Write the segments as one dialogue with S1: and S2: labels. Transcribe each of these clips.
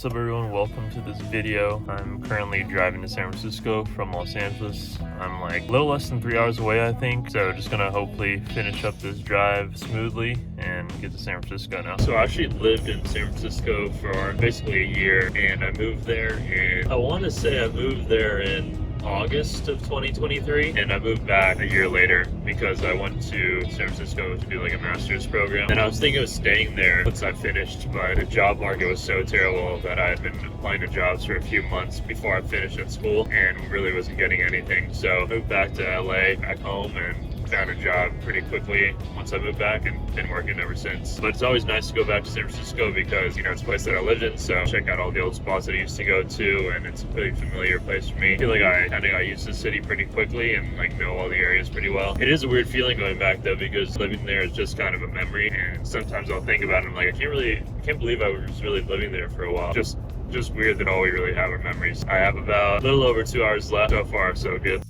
S1: What's up everyone, welcome to this video. I'm currently driving to San Francisco from Los Angeles. I'm like a little less than 3 hours away, I think. So just gonna hopefully finish up this drive smoothly and get to San Francisco now. So I actually lived in San Francisco for basically a year, and I moved there and I want to say I moved there in August of 2023, and I moved back a year later because I went to San Francisco to do like a master's program, and I was thinking of staying there once I finished, but the job market was so terrible that I had been applying to jobs for a few months before I finished at school and really wasn't getting anything. So I moved back to LA, back home, and found a job pretty quickly once I moved back and been working ever since. But it's always nice to go back to San Francisco because, you know, it's a place that I lived in, so check out all the old spots that I used to go to, and it's a pretty familiar place for me. I feel like I kind of got used to the city pretty quickly and like know all the areas pretty well. It is a weird feeling going back though, because living there is just kind of a memory, and sometimes I'll think about it and I'm like, I can't believe I was really living there for a while. Just weird that all we really have are memories. I have about a little over 2 hours left. So far, so good.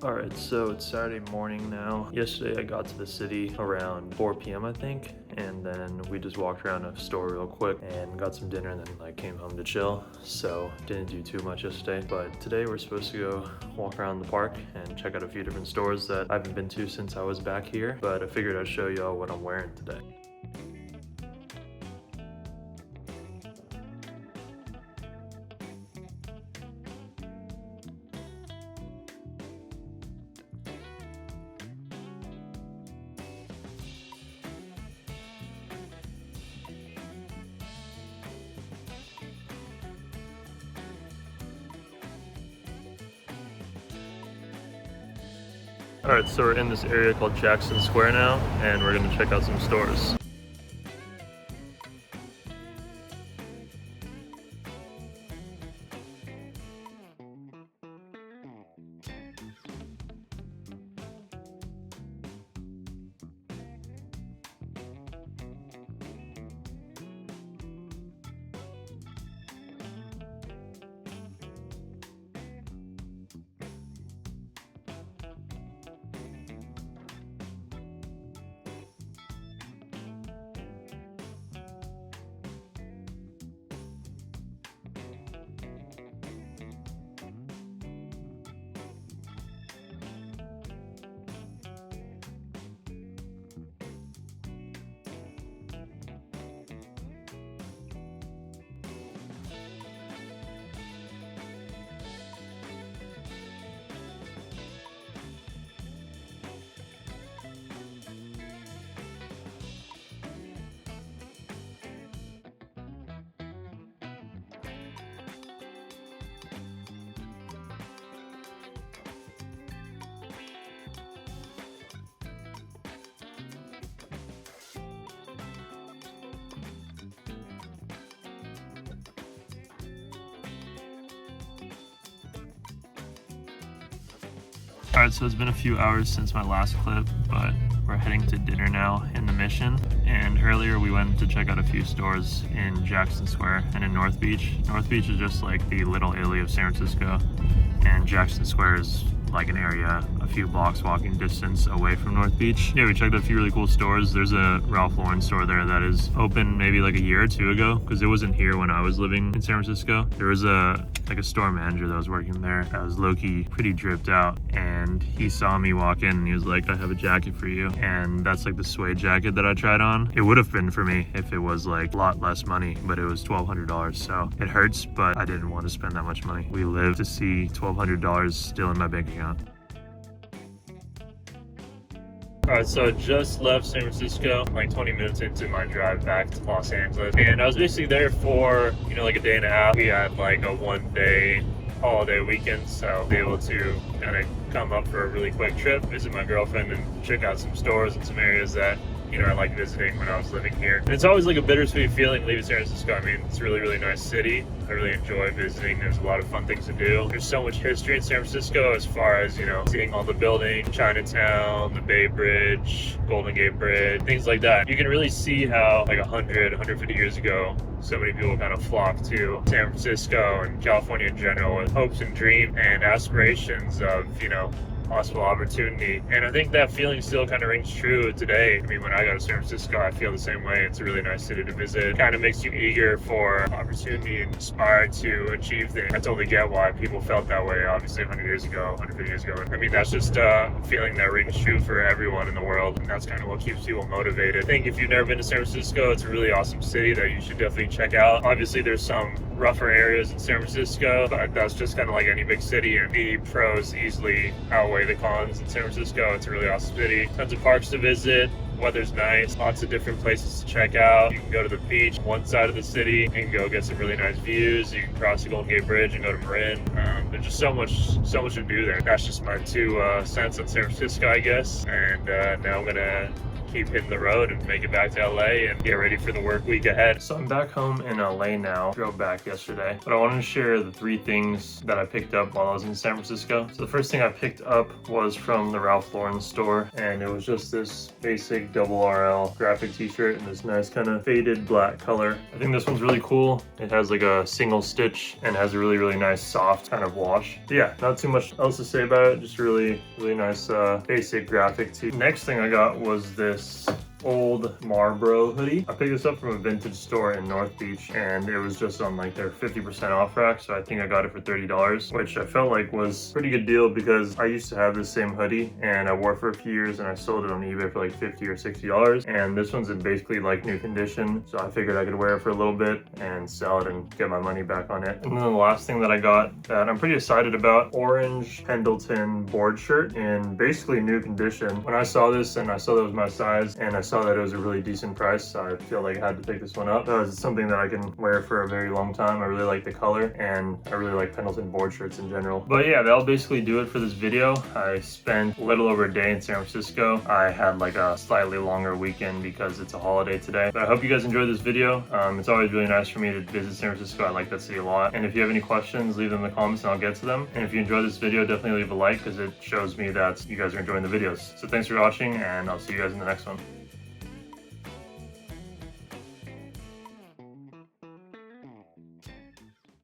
S1: Alright, so it's Saturday morning now. Yesterday I got to the city around 4 p.m. I think, and then we just walked around a store real quick and got some dinner, and then like came home to chill. So didn't do too much yesterday, but today we're supposed to go walk around the park and check out a few different stores that I haven't been to since I was back here, but I figured I'd show y'all what I'm wearing today. Alright, so we're in this area called Jackson Square now, and we're gonna check out some stores. Alright, so it's been a few hours since my last clip, but we're heading to dinner now in the Mission. And earlier we went to check out a few stores in Jackson Square and in North Beach. North Beach is just like the Little Italy of San Francisco, and Jackson Square is like an area a few blocks walking distance away from North Beach. Yeah, we checked out a few really cool stores. There's a Ralph Lauren store there that is open maybe like a year or two ago, because it wasn't here when I was living in San Francisco. There was a store manager that was working there that was low-key pretty dripped out, and he saw me walk in and he was like, I have a jacket for you. And that's like the suede jacket that I tried on. It would have been for me if it was like a lot less money, but it was $1,200, so it hurts, but I didn't want to spend that much money. We live to see $1,200 still in my bank account. Alright, so I just left San Francisco, like 20 minutes into my drive back to Los Angeles. And I was basically there for, you know, like a day and a half. We had like a 1-day holiday weekend, so I was able to kind of come up for a really quick trip, visit my girlfriend, and check out some stores and some areas that I like visiting when I was living here. And it's always like a bittersweet feeling leaving San Francisco. I mean, it's a really, really nice city. I really enjoy visiting. There's a lot of fun things to do. There's so much history in San Francisco as far as, seeing all the buildings, Chinatown, the Bay Bridge, Golden Gate Bridge, things like that. You can really see how like 150 years ago, so many people kind of flocked to San Francisco and California in general with hopes and dreams and aspirations of, possible opportunity. And I think that feeling still kind of rings true today. I mean, when I go to San Francisco, I feel the same way. It's a really nice city to visit. Kind of makes you eager for opportunity and inspired to achieve things. I totally get why people felt that way, obviously 100 years ago, 150 years ago. I mean, that's just a feeling that rings true for everyone in the world. And that's kind of what keeps people motivated. I think if you've never been to San Francisco, it's a really awesome city that you should definitely check out. Obviously, there's some rougher areas in San Francisco, but that's just kind of like any big city, and the pros easily outweigh the cons in San Francisco. It's a really awesome city. Tons of parks to visit. Weather's nice. Lots of different places to check out. You can go to the beach one side of the city and go get some really nice views. You can cross the Golden Gate Bridge and go to Marant. There's just so much to do there. That's just my 2 cents on San Francisco, I guess. And now I'm gonna keep hitting the road and make it back to LA and get ready for the work week ahead. So I'm back home in LA now. Drove back yesterday, but I wanted to share the 3 things that I picked up while I was in San Francisco. So the first thing I picked up was from the Ralph Lauren store, and it was just this basic double RL graphic t-shirt in this nice kind of faded black color. I think this one's really cool. It has like a single stitch and has a really, really nice soft kind of wash. But yeah, not too much else to say about it. Just really, really nice basic graphic tee. Next thing I got was this old Marlboro hoodie. I picked this up from a vintage store in North Beach, and it was just on like their 50% off rack, so I think I got it for $30, which I felt like was a pretty good deal because I used to have this same hoodie and I wore it for a few years, and I sold it on eBay for like $50 or $60, and this one's in basically like new condition, so I figured I could wear it for a little bit and sell it and get my money back on it. And then the last thing that I got that I'm pretty excited about, orange Pendleton board shirt in basically new condition. When I saw this and I saw that was my size and I saw that it was a really decent price, so I feel like I had to pick this one up because it's something that I can wear for a very long time. I really like the color, and I really like Pendleton board shirts in general. But yeah, that'll basically do it for this video. I spent a little over a day in San Francisco. I had like a slightly longer weekend because it's a holiday today. But I hope you guys enjoyed this video. It's always really nice for me to visit San Francisco. I like that city a lot. And if you have any questions, leave them in the comments and I'll get to them. And if you enjoyed this video, definitely leave a like because it shows me that you guys are enjoying the videos. So thanks for watching, and I'll see you guys in the next one.